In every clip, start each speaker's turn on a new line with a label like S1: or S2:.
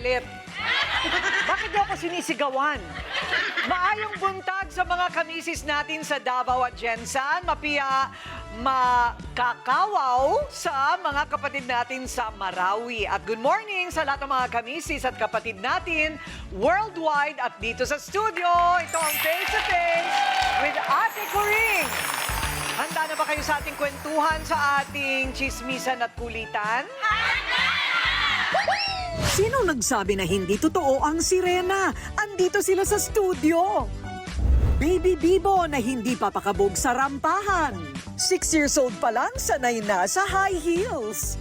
S1: galit. Bakit daw ako sinisigawan? Maayong buntag sa mga kamisis natin sa Davao at Jensan. Makakawaw sa mga kapatid natin sa Marawi. At good morning sa lahat ng mga kamisis at kapatid natin worldwide at dito sa studio. Ito ang Face to Face with Ate Coring. Handa na ba kayo sa ating kwentuhan sa ating chismisan at kulitan?
S2: Sino nagsabi na hindi totoo ang sirena? Andito sila sa studio. Baby Bibo na hindi papakabog sa rampahan. 6 years old pa lang, sanay na sa high heels.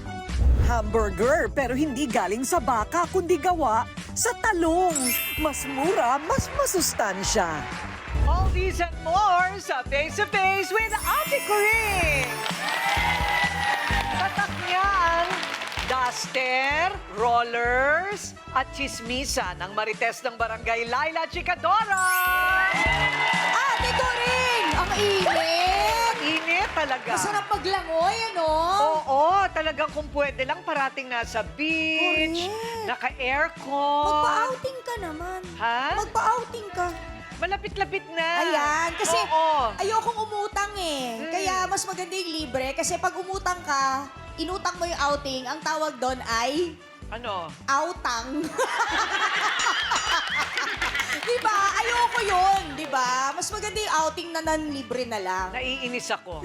S2: Hamburger pero hindi galing sa baka kundi gawa sa talong. Mas mura, mas masustansya.
S1: All these and more sa Face to Face with Ate Coring. Tatak niya ang duster, rollers, at chismisan ng marites ng barangay Laila Chicadora.
S3: Ate Coring! Ang init!
S1: Init talaga.
S3: Masarap maglangoy, ano?
S1: Oo, talagang kung pwede lang parating nasa beach,
S3: Correct.
S1: naka-aircon.
S3: Magpa-outing ka naman.
S1: Ha?
S3: Magpa-outing ka.
S1: Malapit-lapit na.
S3: Ayan, kasi
S1: Oo.
S3: ayokong umutang eh. Kaya mas maganda yung libre kasi pag umutang ka, inutang mo yung outing, ang tawag doon ay
S1: Ano?
S3: outang. Diba? Ayoko yun, diba? Mas maganda yung outing na nanlibre na lang.
S1: Naiinis ako.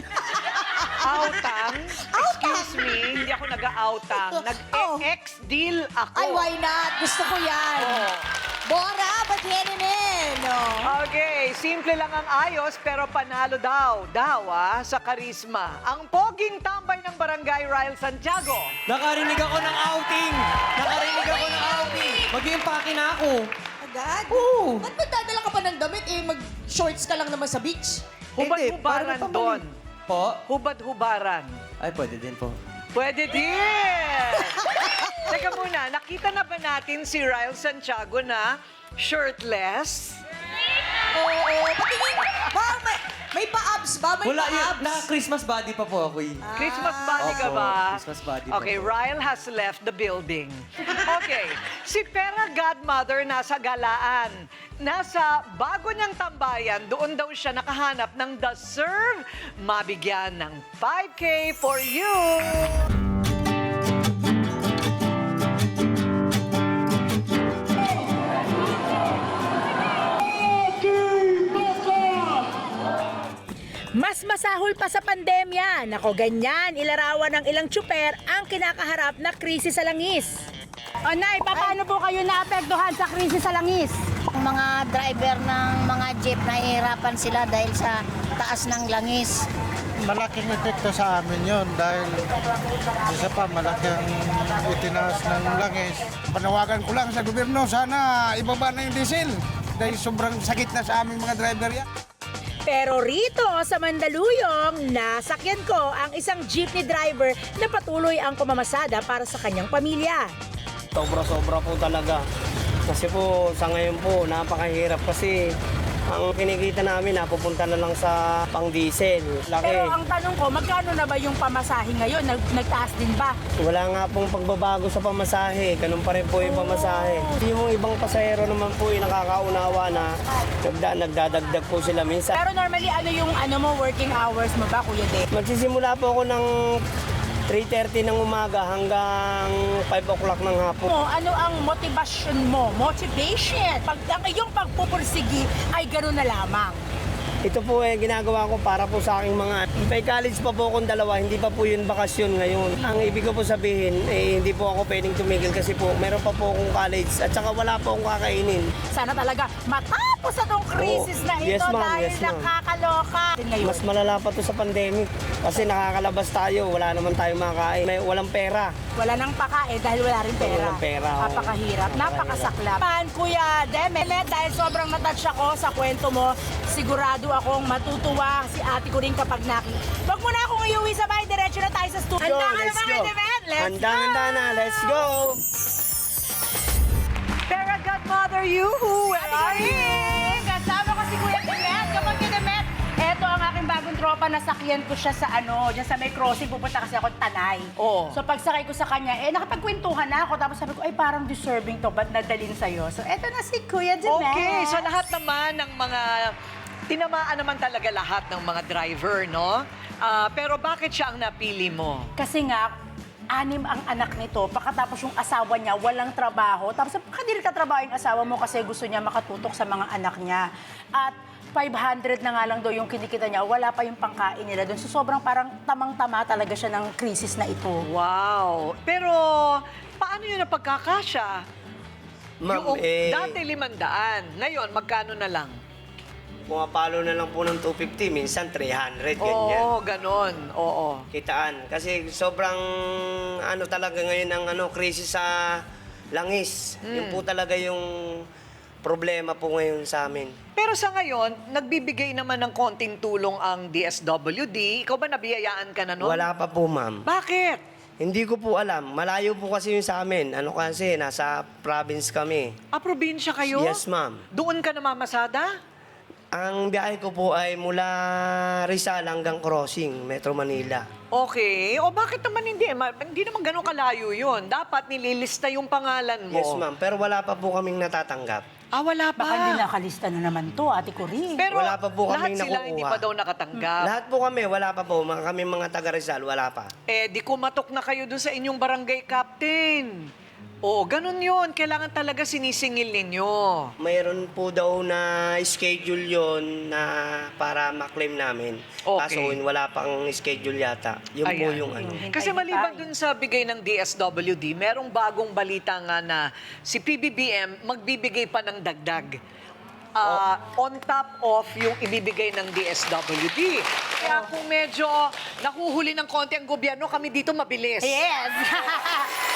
S1: Outang? Excuse me, hindi ako nag-outang. Nag-ex-deal ako.
S3: Ay, why not? Gusto ko yan.
S1: Oo.
S3: Bora, ba't yan no?
S1: Okay, simple lang ang ayos pero panalo daw sa karisma. Ang poging tambay ng barangay Ryle Santiago.
S4: Nakarinig ako ng outing! Mag-iimpake na ako.
S3: Agad?
S4: Oo.
S3: Ba't magdadala ka pa ng damit? Eh, mag-shorts ka lang naman sa beach.
S1: Hubad-hubaran
S4: parang
S1: doon.
S4: Po?
S1: Hubad-hubaran.
S4: Ay, pwede din po.
S1: Pwede din! Teka muna, nakita na ba natin si Ryle Santiago na shirtless?
S3: Oo, patingin. Wow, may pa-abs ba? May
S4: Wala yun.
S3: pa-abs?
S4: Naka-Christmas body pa po ako eh.
S1: Christmas body ka
S4: Opo,
S1: ba?
S4: Christmas body pa
S1: Okay,
S4: po.
S1: Ryle has left the building. Okay, si Pera Godmother nasa galaan. Nasa bago niyang tambayan, doon daw siya nakahanap ng deserve mabigyan ng 5K for you.
S5: Mas masahol pa sa pandemya. Nako, ganyan, ilarawan ng ilang tsuper ang kinakaharap na krisis sa langis. O Nay, paano po kayo naapektuhan sa krisis sa langis?
S6: Ang mga driver ng mga jeep nahihirapan sila dahil sa taas ng langis.
S7: Malaking epekto sa amin yon dahil isa pa malaking itinaas ng langis. Panawagan ko lang sa gobyerno, sana ibaba na yung diesel dahil sobrang sakit na sa aming mga driver yan.
S5: Pero rito sa Mandaluyong, nasakyan ko ang isang jeepney driver na patuloy ang pamamasada para sa kanyang pamilya.
S8: Sobra-sobra po talaga. Kasi po sa ngayon po napakahirap kasi ang kinikita namin napupunta na lang sa pang-diesel. Laki.
S5: Pero ang tanong ko, magkano na ba yung pamasahe ngayon? Nagtaas din ba?
S8: Wala nga pong pagbabago sa pamasahe. Ganun pa rin po yung pamasahe. Yung ibang pasahero naman po yung nakakaunawa na nagdadagdag po sila minsan.
S5: Pero normally, ano yung working hours mo ba, Kuya De?
S8: Magsisimula po ako ng 3:30 ng umaga hanggang 5 o'clock ng hapon.
S5: Ano ang motivation mo? Motivation. Ang iyong pagpupursigi ay gano'n na lamang.
S8: Ito po ginagawa ko para po sa aking mga... May college pa po akong dalawa, hindi pa po yun bakasyon ngayon. Ang ibig ko po sabihin, hindi po ako pwedeng tumigil kasi po meron pa po akong college at saka wala po akong kakainin.
S5: Sana talaga matapos na tong krisis na ito
S8: Yes, ma'am.
S5: dahil
S8: Yes, ma'am.
S5: nakakaloka. Ngayon,
S8: Mas malala pa to sa pandemic kasi nakakalabas tayo, wala naman tayong makain. Walang pera.
S5: wala nang pakain dahil wala rin pera.
S8: Walang pera, oo.
S5: Napakahirap, napakasaklap. Kuya Demet, dahil sobrang natouch ako sa kwento mo, sigurado akong matutuwa si ate ko rin kapag Wag mo na akong iuwi sa bahay, diretso na tayo sa studio. Handa ka na ba, Kuya Demet? Let's
S8: Handa na, let's go!
S1: Pera Godmother Yuhu, where are you?
S5: Kasama ko si Kuya Demet. Kapag Kuya Demet, eto ang aking bagong tropa, nasakyan ko siya sa dyan sa may crossing, pupunta kasi ako Tanay.
S1: Oo.
S5: So pagsakay ko sa kanya, nakapagkwentuhan na ako. Tapos sabi ko, ay parang deserving to, ba't nadalin sa'yo? So eto na si Kuya Dinesh.
S1: Okay, so lahat naman ng mga, tinamaan naman talaga lahat ng mga driver, no? Pero bakit siya ang napili mo?
S5: Kasi nga, 6 ang anak nito. Pagkatapos yung asawa niya, walang trabaho. Tapos hindi katrabaho yung asawa mo kasi gusto niya makatutok sa mga anak niya. At 500 na nga lang daw yung kinikita niya, wala pa yung pangkain nila doon. So sobrang parang tamang-tama talaga siya ng krisis na ito.
S1: Wow! Pero, paano yun napagkakasya?
S8: Ma'am,
S1: Yung dati 500, ngayon magkano na lang?
S8: pumapalo na lang po ng 250, minsan 300, ganyan.
S1: Oo, ganon. Oo.
S8: Kitaan. Kasi sobrang talaga ngayon ang krisis sa langis. Yun po talaga yung problema po ngayon sa amin.
S1: Pero sa ngayon, nagbibigay naman ng konting tulong ang DSWD. Ikaw ba nabiyayaan ka na nun?
S8: Wala pa po, ma'am.
S1: Bakit?
S8: Hindi ko po alam. Malayo po kasi yun sa amin. Kasi nasa province kami.
S1: Probinsya kayo?
S8: Yes, ma'am.
S1: Doon ka namamasada?
S8: Ang biyahe ko po ay mula Rizal hanggang Crossing, Metro Manila.
S1: Okay. O bakit naman hindi? Hindi naman ganun kalayo yun. Dapat nililista yung pangalan mo.
S8: Yes, ma'am. Pero wala pa po kaming natatanggap.
S1: Wala pa.
S5: Baka hindi nakalista na naman to, Ate Corinne.
S1: Pero
S8: Wala pa po
S1: lahat
S8: kaming
S1: sila
S8: nakukuha.
S1: hindi pa daw nakatanggap.
S8: Lahat po kami, wala pa po. Kami mga taga Rizal, wala pa.
S1: Di kumatok na kayo doon sa inyong barangay captain. Oo, ganun yun. Kailangan talaga sinisingil ninyo.
S8: Mayroon po daw na schedule yon na para ma-claim namin.
S1: Okay.
S8: Kaso wala pang schedule yata. Yun po
S1: Ayan.
S8: yung
S1: Kasi maliban dun sa bigay ng DSWD, merong bagong balita nga na si PBBM magbibigay pa ng dagdag. On top of yung ibibigay ng DSWD. Kaya kung medyo nahuhuli ng konti ang gobyerno, kami dito mabilis.
S5: Yes!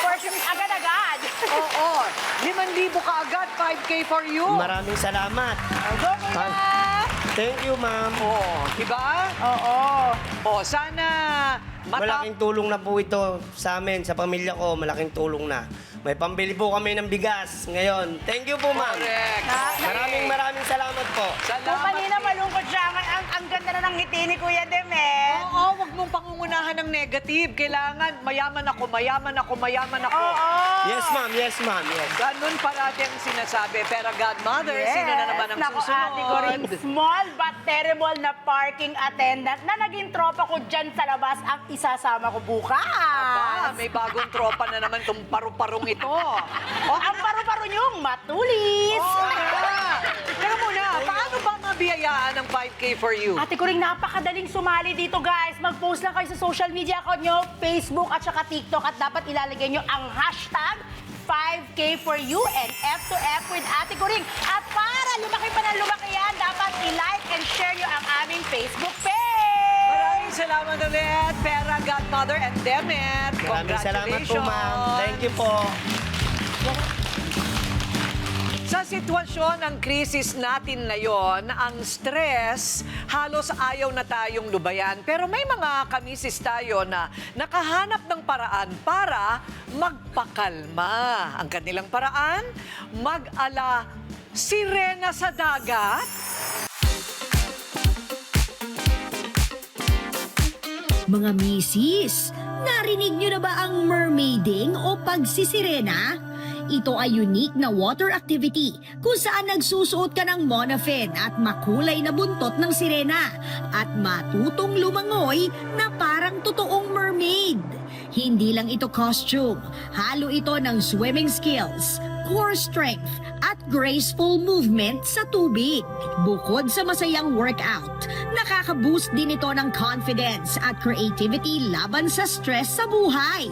S5: For sure, agad-agad.
S1: Oo. 5,000 ka agad, 5K for you.
S8: Maraming salamat.
S5: Go, Kuya!
S8: Thank you, ma'am.
S1: Oo. Diba?
S5: Oo.
S1: Sana
S8: Malaking tulong na po ito sa amin, sa pamilya ko. Malaking tulong na. May pambili po kami ng bigas ngayon. Thank you po, ma'am.
S1: Correct.
S8: Maraming salamat po.
S5: Kung
S1: Salamat.
S5: kanina malungkot siya, ang ganda na ng ngiti ni Kuya Demet.
S1: Oo, wag mong pangungunahan ng negative. Kailangan mayaman ako.
S5: Oo.
S8: Yes, ma'am. Yes, ma'am. Yes.
S1: Ganun parati ang sinasabi. Pero Godmother, sino na naman ang
S5: Naku,
S1: susunod?
S5: Ate Corinne, small but terrible na parking attendant na naging tropa ko dyan sa labas ang isasama ko bukas.
S1: May bagong tropa na naman itong paru-parong ito.
S5: Ang paru-paro niyong matulis.
S1: Oo nga. Teka muna, paano ba mabiyayaan ng 5K for you?
S5: Ate Corinne, napakadaling sumali dito, guys. Mag-post lang kayo sa social media account nyo, Facebook at saka TikTok, at dapat ilalagay nyo ang hashtag 5K for you and F to F with Ate Corinne. At para lumaki pa ng lumaki yan, dapat i-like and share nyo ang aming Facebook page.
S1: Maraming salamat ulit, Pera, Godmother, and Demet.
S8: Maraming salamat po,
S1: Congratulations.
S8: ma'am. Thank you po.
S1: Sa sitwasyon ng krisis natin ngayon, ang stress, halos ayaw na tayong lubayan. Pero may mga kamisis tayo na nakahanap ng paraan para magpakalma. Ang kanilang paraan, mag-ala sirena sa dagat.
S9: Mga misis, narinig niyo na ba ang mermaiding o pagsisirena? Ito ay unique na water activity kung saan nagsusuot ka ng monofin at makulay na buntot ng sirena at matutong lumangoy na parang totoong mermaid. Hindi lang ito costume, halo ito ng swimming skills, core strength at graceful movement sa tubig. Bukod sa masayang workout, nakaka-boost din ito ng confidence at creativity laban sa stress sa buhay.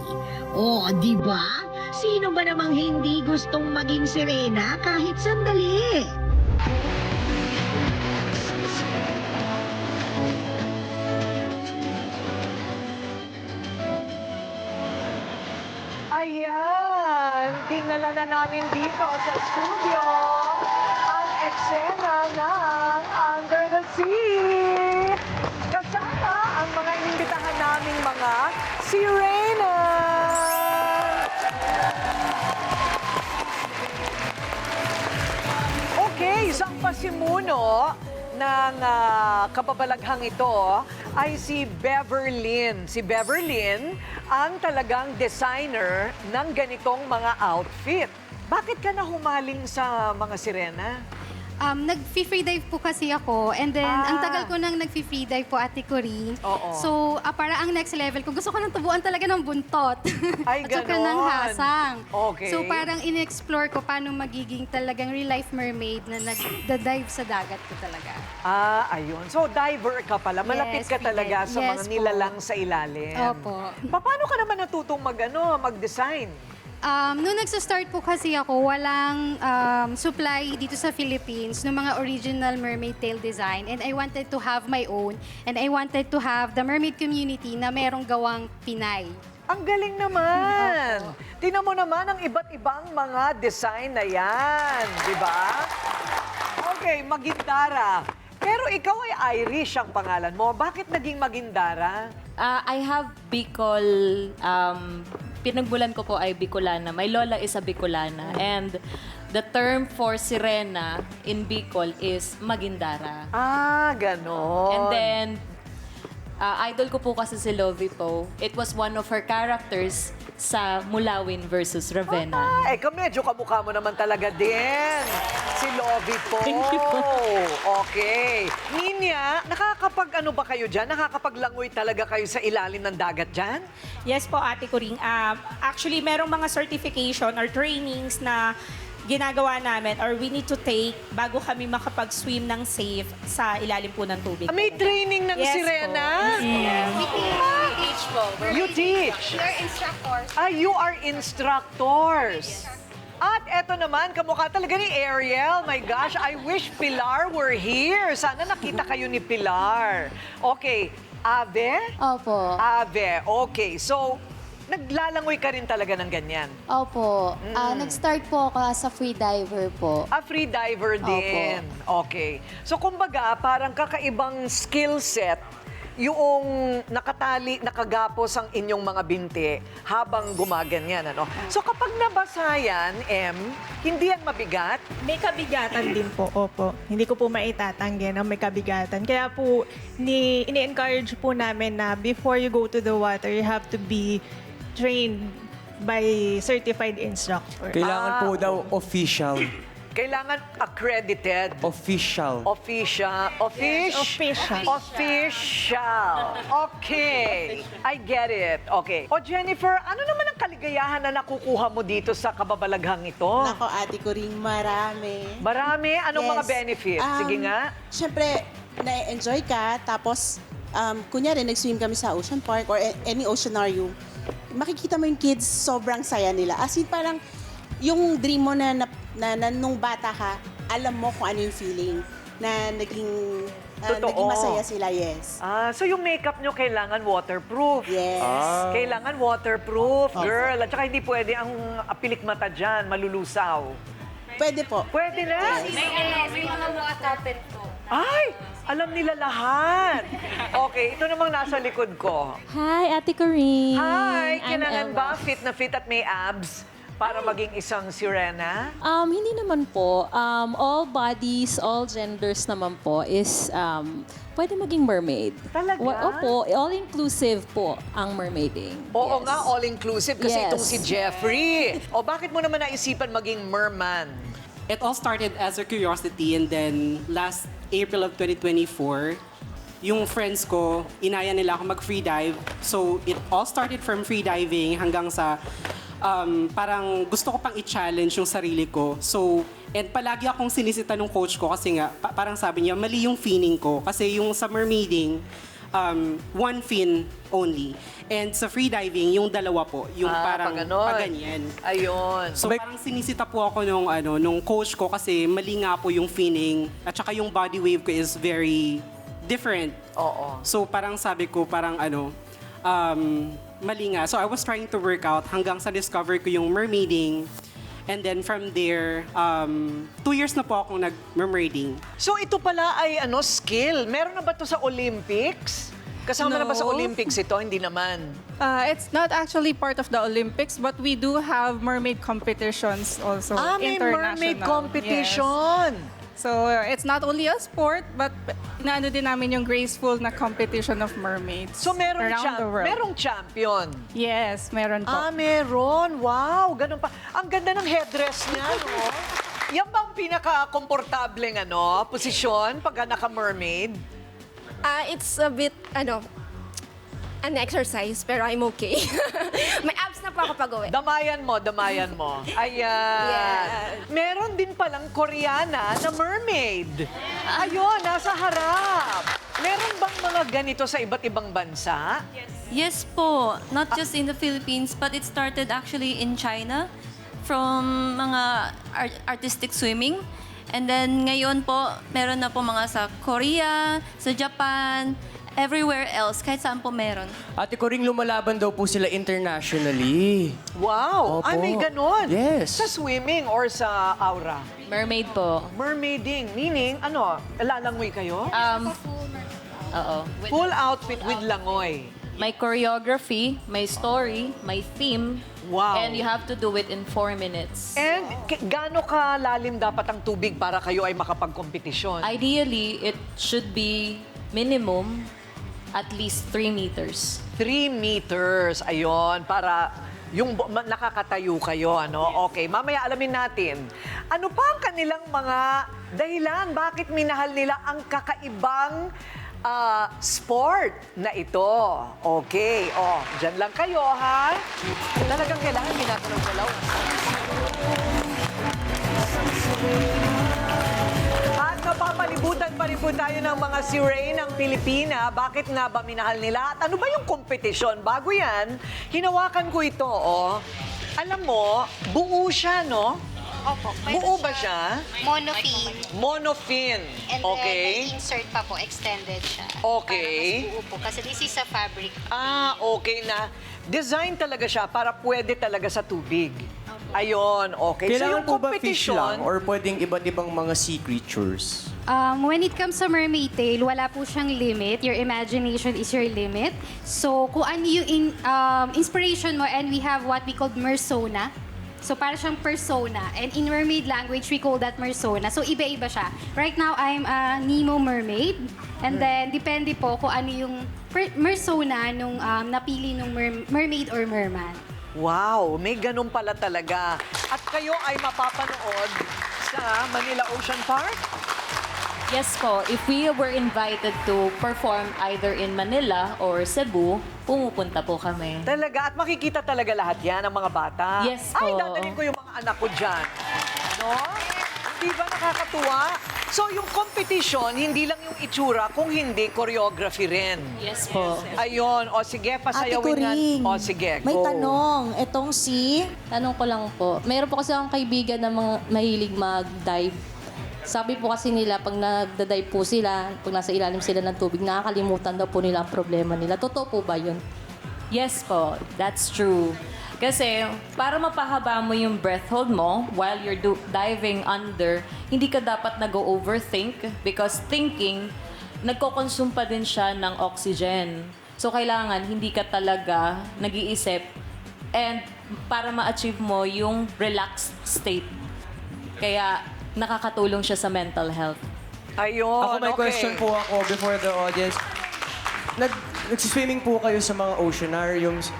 S9: O, di ba? Sino ba namang hindi gustong maging sirena kahit sandali?
S1: Ayan, tingnan na namin dito sa studio ang eksena ng Under the Sea. Kasama ang mga inimbitahan naming mga sirena. Okay, so ang pasimuno ng kababalaghang ito ay si Beverlyn. Si Beverlyn ang talagang designer ng ganitong mga outfit. Bakit ka na humaling sa mga sirena?
S10: Nag-free dive po kasi ako and then ang tagal ko nang nag-free dive po, Ate Corinne.
S1: Oo.
S10: So, para ang next level ko, gusto ko nang tubuan talaga ng buntot.
S1: Ay,
S10: At saka
S1: ganon.
S10: ng hasang.
S1: Okay.
S10: So, parang in-explore ko paano magiging talagang real-life mermaid na nag-dive sa dagat ko talaga.
S1: Ayun. So, diver ka pala. Malapit
S10: Yes,
S1: ka talaga
S10: free
S1: sa
S10: dive.
S1: mga
S10: Yes po.
S1: nilalang sa ilalim.
S10: Opo.
S1: Paano ka naman natutong mag-design?
S10: Nung nagsa-start po kasi ako, walang supply dito sa Philippines ng mga original mermaid tail design. And I wanted to have my own. And I wanted to have the mermaid community na merong gawang Pinay.
S1: Ang galing naman! Tingnan mo naman ang iba't ibang mga design na yan, di ba? Okay, Magindara. Pero ikaw ay Irish ang pangalan mo. Bakit naging Magindara?
S11: I have Bicol, pinagbulan ko po ay Bicolana. My lola is a Bicolana. And the term for sirena in Bicol is Magindara.
S1: Ganon.
S11: And then, idol ko po kasi si Lovie Po. It was one of her characters sa Mulawin versus Ravenna.
S1: Medyo kamukha mo naman talaga din. Si Lovie po.
S11: Thank you po.
S1: Okay. Ninya, nakakapag-ano ba kayo dyan? Nakakapaglangoy talaga kayo sa ilalim ng dagat dyan?
S12: Yes po, Ate Coring. Actually, merong mga certification or trainings na ginagawa namin or we need to take bago kami makapag-swim ng safe sa ilalim po ng tubig.
S1: May training ng
S12: Yes
S1: sirena?
S12: po. Yes.
S10: Teach po.
S1: You teach?
S10: We are instructors.
S1: You are instructors. At eto naman, kamukha talaga ni Ariel. My gosh, I wish Pilar were here. Sana nakita kayo ni Pilar. Okay, Ave?
S10: Opo.
S1: Ave, okay. So, naglalangoy ka rin talaga ng ganyan.
S10: Opo. Nag-start po ako as a free diver po.
S1: Free diver din. Okay. So, kumbaga, parang kakaibang skill set yung nakatali, nakagapos ang inyong mga binti habang gumaganyan, ano? So, kapag nabasa yan, hindi yan mabigat?
S12: May kabigatan din po, opo. Hindi ko po maitatanggi na may kabigatan. Kaya po, ini-encourage po namin na before you go to the water, you have to be trained by certified instructor.
S4: Kailangan po daw official.
S1: Kailangan accredited.
S4: Official.
S1: Official. Okay. I get it. Okay. O Jennifer, ano naman ang kaligayahan na nakukuha mo dito sa kababalaghang ito?
S13: Nako, Ate Coring, marami.
S1: Marami? Anong
S13: Yes.
S1: mga benefits? Sige nga.
S13: Siyempre, na-enjoy ka, tapos, kunyari, nag-swim kami sa Ocean Park or any oceanarium, makikita mo yung kids, sobrang saya nila. As in, parang, yung dream mo na nung bata ka, alam mo kung ano yung feeling na naging masaya sila, yes.
S1: So yung makeup nyo kailangan waterproof.
S13: Yes.
S1: Kailangan waterproof, girl. At saka hindi pwede ang apilik mata dyan, malulusaw.
S13: Pwede po.
S1: Pwede na?
S10: May mga water po.
S1: Ay! Alam nila lahat. Okay, ito namang nasa likod ko.
S11: Hi, Ate Corinne.
S1: Hi! Kailangan ba fit na fit at may abs para maging isang sirena?
S11: Hindi naman po. All bodies, all genders naman po is pwede maging mermaid.
S1: Talaga?
S11: Opo, all-inclusive po ang mermaiding.
S1: Oo
S11: Yes.
S1: nga, all-inclusive kasi
S11: Yes.
S1: itong si Jeffrey. O bakit mo naman naisipan maging merman?
S14: It all started as a curiosity and then last April of 2024, yung friends ko, inaya nila ako mag-free dive. So it all started from free diving hanggang sa parang gusto ko pang i-challenge yung sarili ko. So, and palagi akong sinisita ng coach ko kasi nga, parang sabi niya, mali yung finning ko. Kasi yung sa mermaiding, one fin only. And sa freediving, yung dalawa po. Yung parang paganyan.
S1: Ayun.
S14: So parang sinisita po ako nung coach ko kasi mali nga po yung finning. At saka yung body wave ko is very different.
S1: Oo.
S14: So parang sabi ko, parang mali nga. So I was trying to work out hanggang sa discover ko yung mermaiding. And then from there, 2 years na po akong nag-mermaiding.
S1: So ito pala ay skill. Meron na ba ito sa Olympics? Kasama na ba sa Olympics ito? Hindi naman.
S15: It's not actually part of the Olympics, but we do have mermaid competitions also.
S1: May
S15: international.
S1: mermaid competition.
S15: Yes. So it's not only a sport, but inaano din namin yung graceful na competition of mermaids
S1: So merong,
S15: around the world.
S1: merong champion.
S15: Yes, meron po.
S1: Meron. Wow, ganun pa. Ang ganda ng headdress niya, no? Yan ba ang pinaka-komportableng posisyon pagka naka-mermaid?
S16: It's a bit, an exercise, pero I'm okay. May abs na po ako pag-uwi.
S1: Damayan mo. Ayan. Meron din palang Koreana na mermaid. Ayun, nasa harap. Meron bang mga ganito sa iba't ibang bansa?
S11: Yes po, not just in the Philippines, but it started actually in China from mga artistic swimming. And then ngayon po, meron na po mga sa Korea, sa Japan, everywhere else, kahit saan po meron.
S4: Ate ko ring lumalaban daw po sila internationally.
S1: Wow!
S4: Opo.
S1: Ay, may ganon.
S4: Yes.
S1: Sa swimming or sa aura?
S11: Mermaid po.
S1: Mermaiding. Meaning, lalangoy kayo?
S11: Oo.
S1: Full outfit with langoy.
S11: May choreography, may story, may theme.
S1: Wow.
S11: And you have to do it in 4 minutes.
S1: And gaano kalalim dapat ang tubig para kayo ay makapagkompetisyon?
S11: Ideally, it should be minimum at least 3 meters.
S1: 3 meters. Ayun, para yung nakakatayo kayo, Okay, mamaya alamin natin. Ano pa ang kanilang mga dahilan? Bakit minahal nila ang kakaibang sport na ito? Okay, dyan lang kayo, ha? Talagang kailangan ginagalaw-galaw. At napapalibutan pa rin po tayo ng mga siray ng Pilipina. Bakit nga ba minahal nila? At ano ba yung kompetisyon? Bago yan, hinawakan ko ito, Alam mo, buo siya, no?
S10: Opo.
S1: Buo ba siya?
S10: Monofin.
S1: Monofin.
S10: And
S1: Okay.
S10: then, insert pa po, extended siya.
S1: Okay.
S10: Para mas buo po. Kasi this is a fabric.
S1: Okay na. Design talaga siya para pwede talaga sa tubig. Ayun, okay.
S4: Kailangan
S1: so yung
S4: po ba fish lang
S1: competition,
S4: or pwedeng iba't ibang mga sea creatures?
S10: When it comes sa mermaid tail, wala po siyang limit. Your imagination is your limit. So, kung ano yung inspiration mo, and we have what we call mersona. So, para siyang persona. And in mermaid language, we call that mersona. So, iba-iba siya. Right now, I'm a Nemo mermaid. And then, depende po kung ano yung mersona nung napili nung mermaid or merman.
S1: wow, may ganun pala talaga. At kayo ay mapapanood sa Manila Ocean Park?
S11: Yes po, if we were invited to perform either in Manila or Cebu, pumupunta po kami.
S1: Talaga, at makikita talaga lahat yan ng mga bata.
S11: Yes
S1: Ay,
S11: po.
S1: dadalhin ko yung mga anak ko dyan. No? Hindi ba nakakatuwa? So, yung competition, hindi lang yung itsura, kung hindi, choreography rin.
S11: Yes po.
S1: Ayun. Sige,
S3: Ate
S1: pasayawin nga.
S3: Kuring,
S1: Sige,
S3: may
S1: go.
S3: tanong. Etong si...
S11: Tanong ko lang po, mayroon po kasi akong kaibigan na mga mahilig mag-dive. Sabi po kasi nila, pag nagda-dive po sila, pag nasa ilalim sila ng tubig, nakakalimutan daw po nila ang problema nila. Totoo po ba yun? Yes po, that's true. Kasi para mapahaba mo yung breath hold mo while you're diving under, hindi ka dapat nag-overthink because thinking, nagko-consume pa din siya ng oxygen. So kailangan hindi ka talaga nag-iisip and para ma-achieve mo yung relaxed state. Kaya nakakatulong siya sa mental health.
S1: Ayun,
S4: Ako may
S1: okay.
S4: question po ako before the audience. Nagsiswimming po kayo sa mga oceanariums.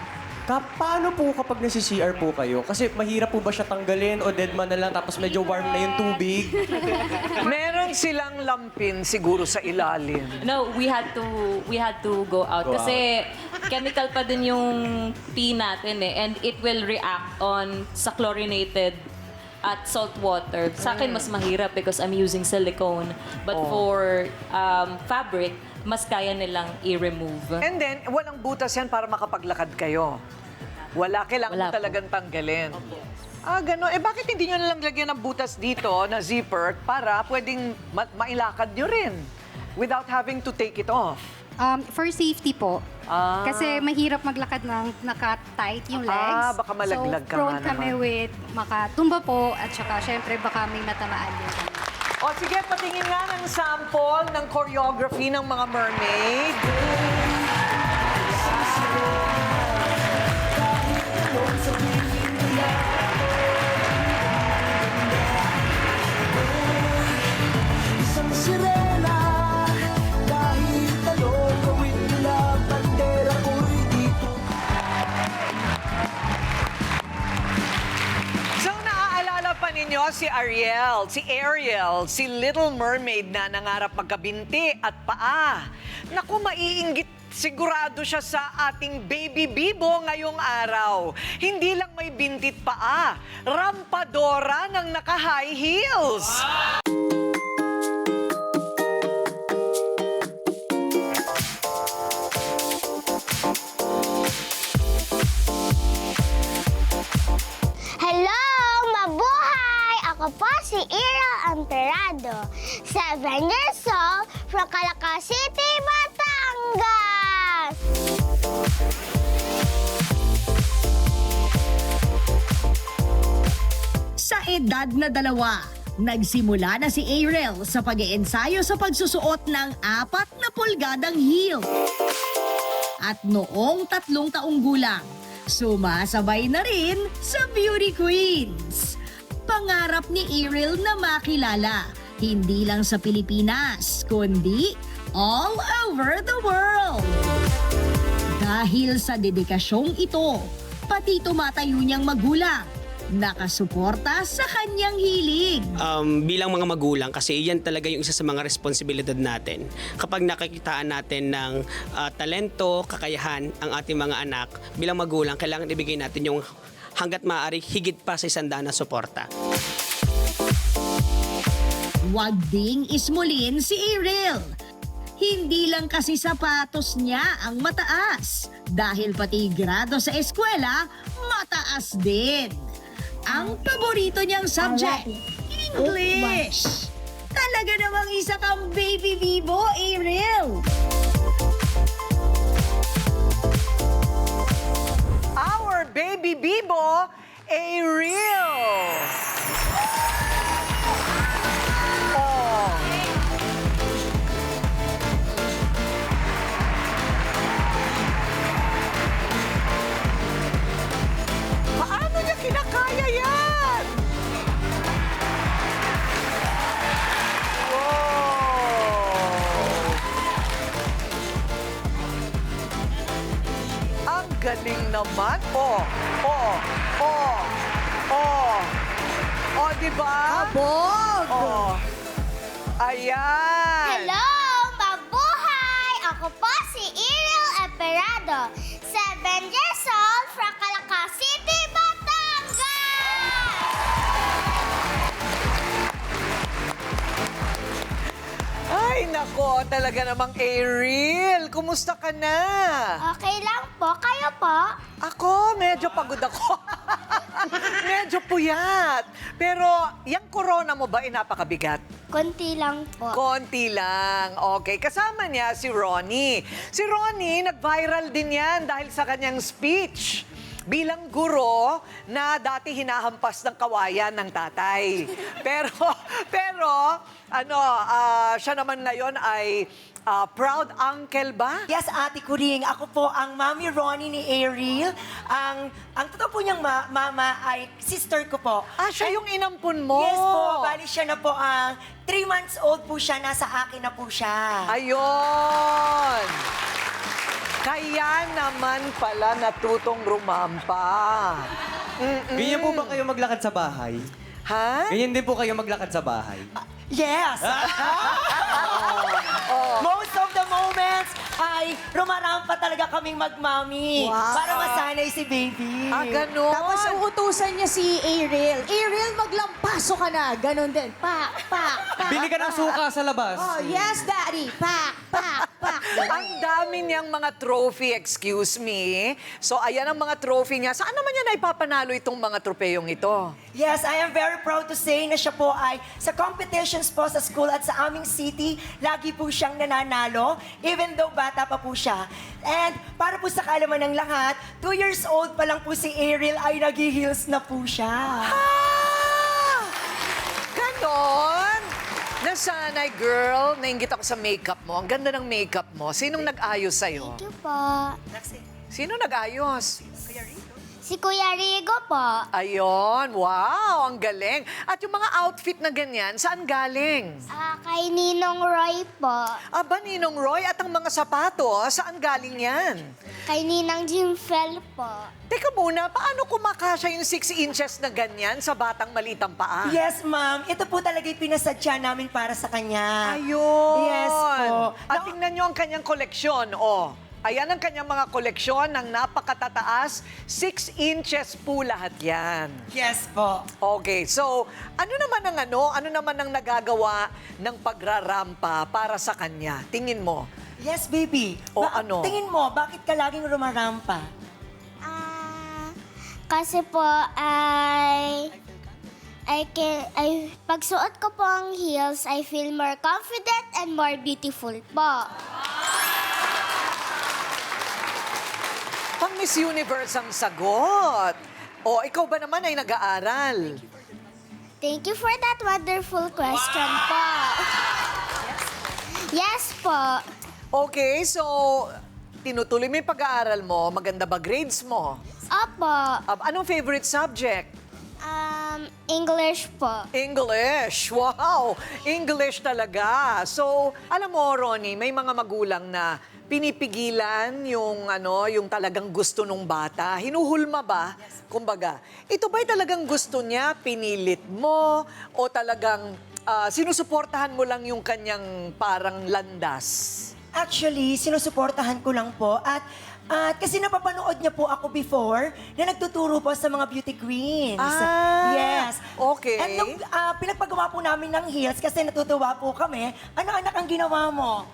S4: Paano po kapag nasi-CR po kayo? Kasi mahirap po ba siya tanggalin o dead man na lang tapos medyo warm na yung tubig?
S1: Meron silang lampin siguro sa ilalim.
S11: No, we had to go out
S4: Go
S11: kasi chemical pa din yung pee natin and it will react on sa chlorinated at salt water. Sa akin mas mahirap because I'm using silicone. But for fabric, mas kaya nilang i-remove.
S1: And then, walang butas yan para makapaglakad kayo. Kailangan
S11: Wala
S1: mo
S11: po.
S1: talagang tanggalin. Gano'n. Bakit hindi nyo nalang lagyan ng butas dito na zipper para pwedeng mailakad nyo rin without having to take it off?
S10: For safety po. Kasi mahirap maglakad ng naka-tight yung legs.
S1: Baka malaglag ka
S10: so, prone
S1: nga
S10: kami
S1: naman.
S10: with makatumba po at saka syempre baka may matamaan din kami.
S1: Sige, patingin nga ng sample ng choreography ng mga mermaid. ninyo si Ariel, si Little Mermaid na nangarap magkabinti at paa. Naku, maiinggit sigurado siya sa ating baby Bibo ngayong araw. Hindi lang may bintit paa, rampadora ng naka-high heels.
S17: Hello! Mabuhay! Ako po si Ira Amperado, 7 years old, from Calacas City, Batangas!
S9: Sa edad na 2, nagsimula na si Ariel sa pag-iensayo sa pagsusuot ng 4 na pulgadang heel. At noong 3 taong gulang, sumasabay na rin sa Beauty Queens. Pangarap ni Ariel na makilala, hindi lang sa Pilipinas, kundi all over the world. Dahil sa dedikasyong ito, pati tumatayo niyang magulang, nakasuporta sa kanyang hilig.
S18: Bilang mga magulang, kasi yan talaga yung isa sa mga responsibilidad natin. Kapag nakikitaan natin ng talento, kakayahan ang ating mga anak, bilang magulang, kailangan ibigay natin yung hanggat maaari higit pa sa 100 na suporta.
S9: Wag ding ismulin si Ariel. Hindi lang kasi sapatos niya ang mataas, dahil pati grado sa eskwela, mataas din. Ang paborito niyang subject, English. Talaga namang isa kang baby Bibo, Ariel.
S1: Our baby Bibo, Ariel. Oh. Paano niya kinakaya yan? Wow! Ang galing naman. Oh, diba?
S3: Kabog!
S1: Oh. Ayan.
S17: Hello! Mabuhay! Ako po si Ariel Amperado, 7 years old, from Calacas City, Batangas!
S1: Ay, nako, talaga namang Ariel. Kumusta ka na?
S17: Okay lang po. Kayo po?
S1: Ako, medyo pagod ako. Medyo puyat. Pero, yung corona mo ba ay napakabigat?
S17: Konti lang po.
S1: Konti lang. Okay. Kasama niya si Ronnie. Si Ronnie, nag-viral din yan dahil sa kanyang speech bilang guro na dati hinahampas ng kawayan ng tatay. Pero siya naman ngayon ay proud uncle ba?
S19: Yes, Ate Kuring. Ako po ang Mami Ronnie ni Ariel. Ang totoo po niyang mama ay sister ko po.
S1: Siya yung inampun mo?
S19: Yes po. Bali siya na po ang 3 months old po siya. Nasa akin na po siya.
S1: Ayun! Kaya naman pala natutong rumampa.
S4: Ganyan po ba kayo maglakad sa bahay?
S1: Ha?
S4: Ganyan din po kayo maglakad sa bahay?
S19: Yes! Most of the moments ay rumarampa talaga kaming magmami.
S3: Wow.
S19: Para masanay si baby.
S1: Ganon?
S3: Tapos uutusan niya si Ariel. Ariel, maglampaso ka na. Ganon din. Pak.
S4: Bili ka ng suka sa labas.
S3: Oh, yes, Daddy. Pak.
S1: Ang dami niyang mga trophy, excuse me. So, ayan ang mga trophy niya. Saan naman niya na ipapanalo itong mga tropeyong ito?
S19: Yes, I am very proud to say na siya po ay sa competitions po sa school at sa aming city, lagi po siyang nananalo, even though bata pa po siya. And para po sa kaalaman ng lahat, 2 years old pa lang po si Ariel ay nag-heels na po siya.
S1: Ganon? Nasanay, girl. Nainggit ako sa makeup mo. Ang ganda ng makeup mo. Sinong nag-ayos sa'yo?
S17: Ito po.
S1: Sino nag-ayos?
S17: Si Si Kuya Rigo po.
S1: Ayon, wow, ang galing. At yung mga outfit na ganyan, saan galing?
S17: Kay Ninong Roy po.
S1: Aba, Ninong Roy, at ang mga sapatos, saan galing yan?
S17: Kay Ninang Jimfel po.
S1: Teka muna, paano kumakasya yung 6 inches na ganyan sa batang malitang paa?
S19: Yes, ma'am. Ito po talaga yung pinasadya namin para sa kanya.
S1: Ayun.
S19: Yes po.
S1: At tingnan nyo ang kanyang koleksyon, oh. Ayan ang kanyang mga koleksyon ng napakatataas. 6 inches po lahat yan.
S19: Yes po.
S1: Okay, so ano naman ang nagagawa ng pagrarampa para sa kanya? Tingin mo?
S19: Yes, baby.
S1: O ano?
S19: Tingin mo, bakit ka laging rumarampa?
S17: Kasi po pag suot ko po ang heels, I feel more confident and more beautiful po.
S1: Pang Miss Universe ang sagot. O, ikaw ba naman ay nag-aaral?
S17: Thank you for that wonderful question po. Yes po.
S1: Okay, so tinutuloy mo yung pag-aaral mo. Maganda ba grades mo?
S17: Opo.
S1: Anong favorite subject?
S17: English po.
S1: English. Wow! English talaga. So, alam mo, Ronnie, may mga magulang na pinipigilan yung talagang gusto nung bata. Hinuhulma ba? Kumbaga, ito ba'y talagang gusto niya, pinilit mo, o talagang sinusuportahan mo lang yung kanyang parang landas?
S19: Actually, sinusuportahan ko lang po at kasi napapanood niya po ako before na nagtuturo po sa mga beauty queens. Yes.
S1: Okay.
S19: And nung pinagpagawa po namin ng heels kasi natutuwa po kami, ano anak ang ginawa mo?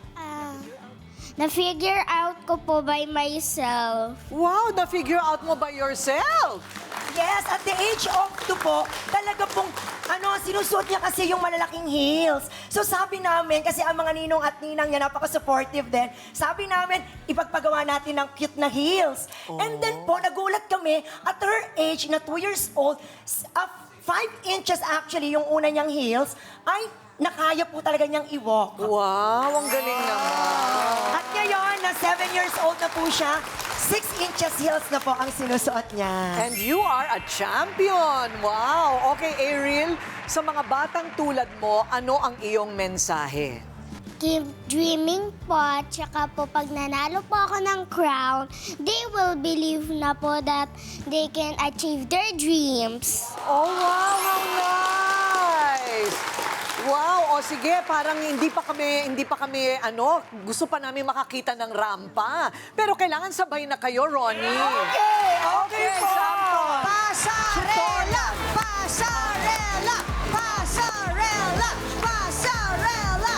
S17: Na-figure out ko po by myself.
S1: Wow! Na-figure out mo by yourself?
S19: Yes, at the age of 2 po, talaga pong, sinusuot niya kasi yung malalaking heels. So sabi namin, kasi ang mga ninong at ninang niya napaka-supportive din, sabi namin, ipagpagawa natin ng cute na heels. And then po, nagulat kami, at her age, na 2 years old, 5 inches actually yung una niyang heels, ay nakaya po talaga niyang i-walk.
S1: Wow, ang galing naman.
S19: At ngayon, na 7 years old na po siya, 6 inches heels na po ang sinusuot niya.
S1: And you are a champion! Wow! Okay, Ariel, sa mga batang tulad mo, ano ang iyong mensahe?
S17: Keep dreaming po, tsaka po pag nanalo po ako ng crown, they will believe na po that they can achieve their dreams.
S1: Oh, wow! How nice! Wow! O sige, parang hindi pa kami, gusto pa namin makakita ng rampa. Pero kailangan sabay na kayo, Ronnie.
S19: Okay po!
S1: Sakto.
S3: Pasarela! Pasarela! Pasarela! Pasarela!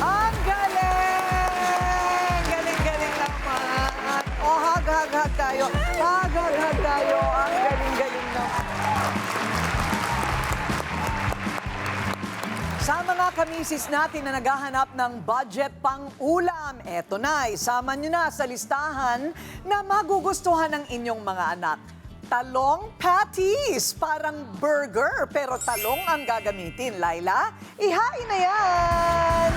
S1: Ang galing! Galing-galing naman. O, hag-hag tayo. Hag-hag tayo. Ang galing-galing naman. Sa mga kamisis natin na naghahanap ng budget pang ulam, eto na, isama nyo na sa listahan na magugustuhan ng inyong mga anak. Talong patties, parang burger, pero talong ang gagamitin. Laila, ihain na yan!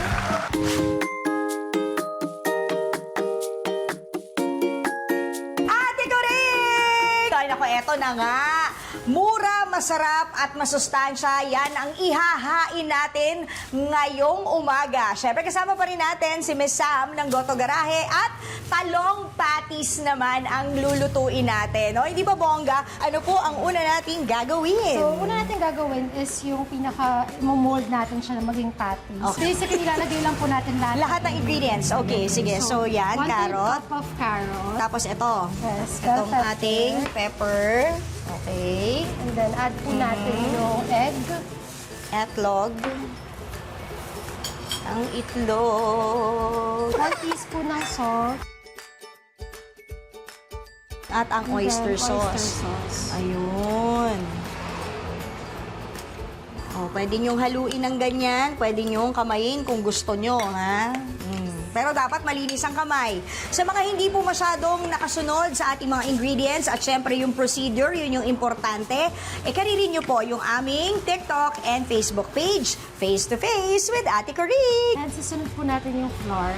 S3: Ate Coring! Ay, naku, eto na nga. Mura, masarap at masustansya, yan ang ihahain natin ngayong umaga. Siyempre, kasama pa rin natin si Miss Sam ng Goto Garahe at talong patties naman ang lulutuin natin. No? Hindi ba, Bongga? Ano po ang una nating gagawin?
S10: So, una natin gagawin is yung mold natin siya na maging patties.
S3: Okay.
S10: Basically, ilalagay lang po natin
S3: Lahat ng ingredients. Okay, sige. So, yan,
S10: 1
S3: carrot.
S10: cup of carrot.
S3: Tapos ito.
S10: Yes,
S3: Itong
S10: bell pepper.
S3: ating pepper. Okay.
S10: And then, add po natin yung egg.
S3: Etlog. Ang itlog.
S10: 1 teaspoon ng salt.
S3: At ang
S10: And then,
S3: oyster
S10: oyster
S3: sauce.
S10: sauce.
S3: Ayun. O, pwede nyong haluin ng ganyan. Pwede nyong kamayin kung gusto nyo, ha? Pero dapat malinis ang kamay. Sa mga hindi po masyadong nakasunod sa ating mga ingredients at syempre yung procedure, yun yung importante, karirin nyo po yung aming TikTok and Facebook page, Face to Face with Ate Corinne.
S10: And susunod po natin yung flour.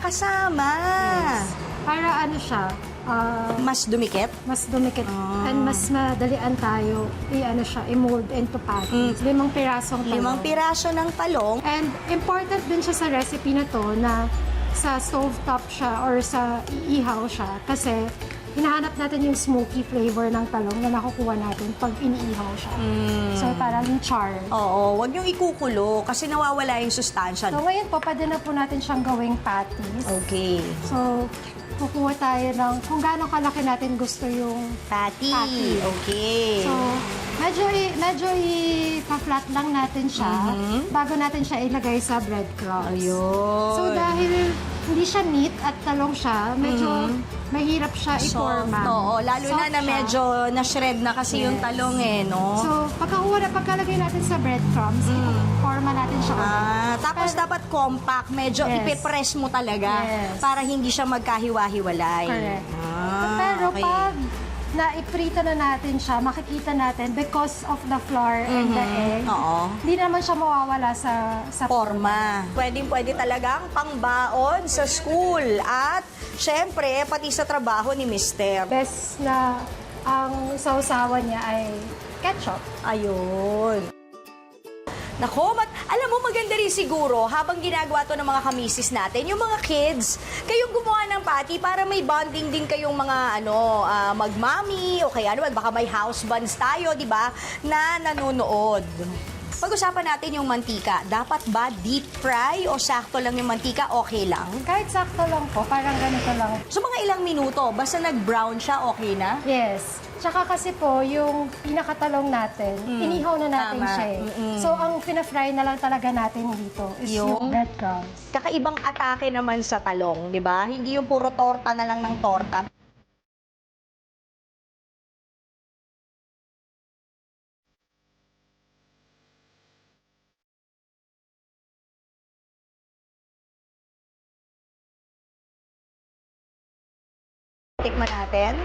S3: Kasama.
S10: Yes. Para ano siya,
S3: mas dumikit?
S10: Mas dumikit. And mas madalian tayo i-mold into patties. 5 pirasong talong.
S3: 5 piraso ng talong.
S10: And important din siya sa recipe na to na sa stovetop siya or sa iihaw siya kasi hinahanap natin yung smoky flavor ng talong na nakukuha natin pag iniihaw siya. So parang yung char.
S3: Oo, wag niyong ikukulo kasi nawawala yung sustansya.
S10: So ngayon po, pwede na po natin siyang gawing patties.
S3: Okay.
S10: So, kukuha tayo ng kung gaano kalaki natin gusto yung
S3: patty. Okay.
S10: So, medyo i-flat lang natin siya bago natin siya ilagay sa breadcrumbs.
S3: Ayun.
S10: So, dahil hindi siya neat at talong siya, medyo mahirap siya i-forma.
S3: Oo, lalo
S10: Soft
S3: na
S10: siya.
S3: medyo na-shred na kasi yung talong no?
S10: So, pagkalagay natin sa breadcrumbs, forma natin siya ulit.
S3: Tapos dapat compact, medyo ipipress mo talaga para hindi siya magkahiwa-hiwalay.
S10: Correct. Pero
S3: okay.
S10: pag na-iprito na natin siya, makikita natin because of the flour and the egg, hindi naman siya mawawala sa
S3: forma. Pwede talagang pangbaon sa school at syempre pati sa trabaho ni Mister.
S10: Best na ang sausawan niya ay ketchup.
S3: Ayun. Nako, alam mo, maganda rin siguro habang ginagawa to ng mga kamisis natin, yung mga kids, kayong gumawa ng patty para may bonding din kayong mga magmami o kaya baka may house bands tayo, di ba, na nanonood. Pag-usapan natin yung mantika. Dapat ba deep fry o sakto lang yung mantika? Okay lang?
S10: Kahit sakto lang po, parang ganito lang.
S3: So mga ilang minuto, basta nag-brown siya, okay na?
S10: Yes. Tsaka kasi po, yung pinakatalong natin, inihaw na natin siya eh. So, ang pina-fry na lang talaga natin dito is yung breadcrumbs.
S3: Kakaibang atake naman sa talong, di ba? Hindi yung puro torta na lang ng torta. Tikman natin.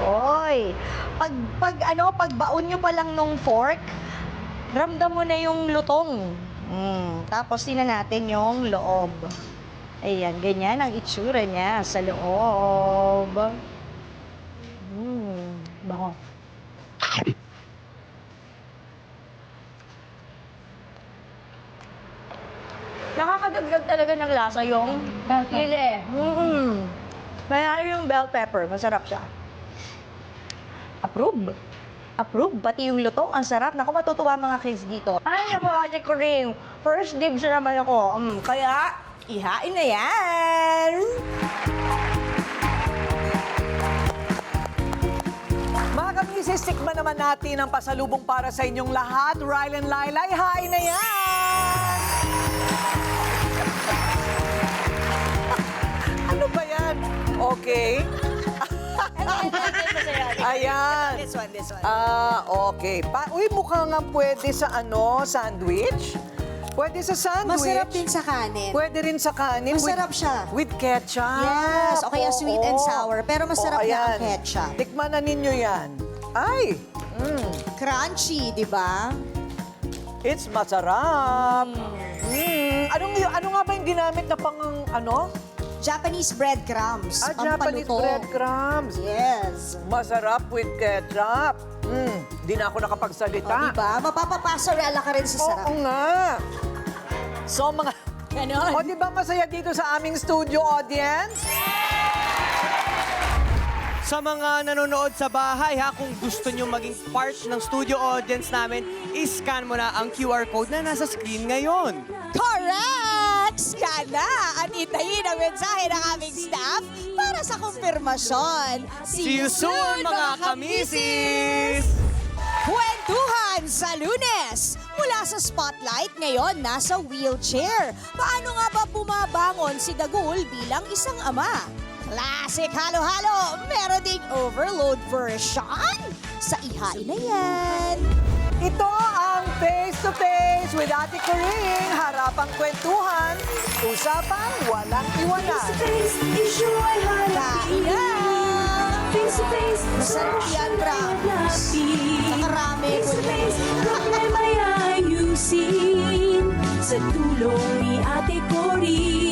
S3: Oy, pagbaon nyo pa lang nung fork, ramdam mo na yung lutong. Tapos tingnan natin yung loob. Ayan, ganyan ang itsura niya sa loob. Bango. Nakakadagdag talaga ng lasa yung chili. Kaya yung bell pepper, masarap siya. Approve. Approve. Pati yung lutong, ang sarap. Naku, matutuwa mga kids dito. Ay, naku, Ate Corinne. First dibs na naman ako. Kaya, ihain na yan.
S1: Mga kamisis, tikman naman natin ang pasalubong para sa inyong lahat. Ryle and Laila, ihain na yan! Ano ba yan? Okay. Ayan.
S3: This one.
S1: Okay. Uy, mukhang nga pwede sa sandwich? Pwede sa sandwich.
S3: Masarap din sa kanin.
S1: Pwede rin sa kanin.
S3: Masarap siya.
S1: With ketchup.
S3: Yes, o kaya sweet and sour. Pero masarap na ang ketchup.
S1: Tikman na ninyo yan. Ay!
S3: Crunchy, di ba?
S1: It's masarap. Ano nga ba yung ginamit na pang
S3: Japanese breadcrumbs.
S1: Japanese breadcrumbs.
S3: Yes.
S1: Masarap with ketchup. Di na ako nakapagsalita.
S3: O, diba? Mapapapasarela ka rin sa sarap.
S1: Oo nga. So, mga...
S3: Ganon.
S1: O, di ba masaya dito sa aming studio audience?
S4: Sa mga nanonood sa bahay, kung gusto nyo maging part ng studio audience namin, i-scan mo na ang QR code na nasa screen ngayon.
S3: Correct! Scan na at itayin ang mensahe ng aming staff para sa kumpirmasyon.
S4: See you soon, mga kamisis!
S3: Kwentuhan sa Lunes! Mula sa spotlight, ngayon nasa wheelchair. Paano nga ba bumabangon si Dagul bilang isang ama? Classic halo-halo, meron ding overload version sa ihain na yan.
S1: Ito ang
S2: Face to face with Ate Coring, harapang kwentuhan, usapang walang iwanan.
S3: Masarap yan, promise. Nakarami ko
S20: Sa tulong ni Ate Coring.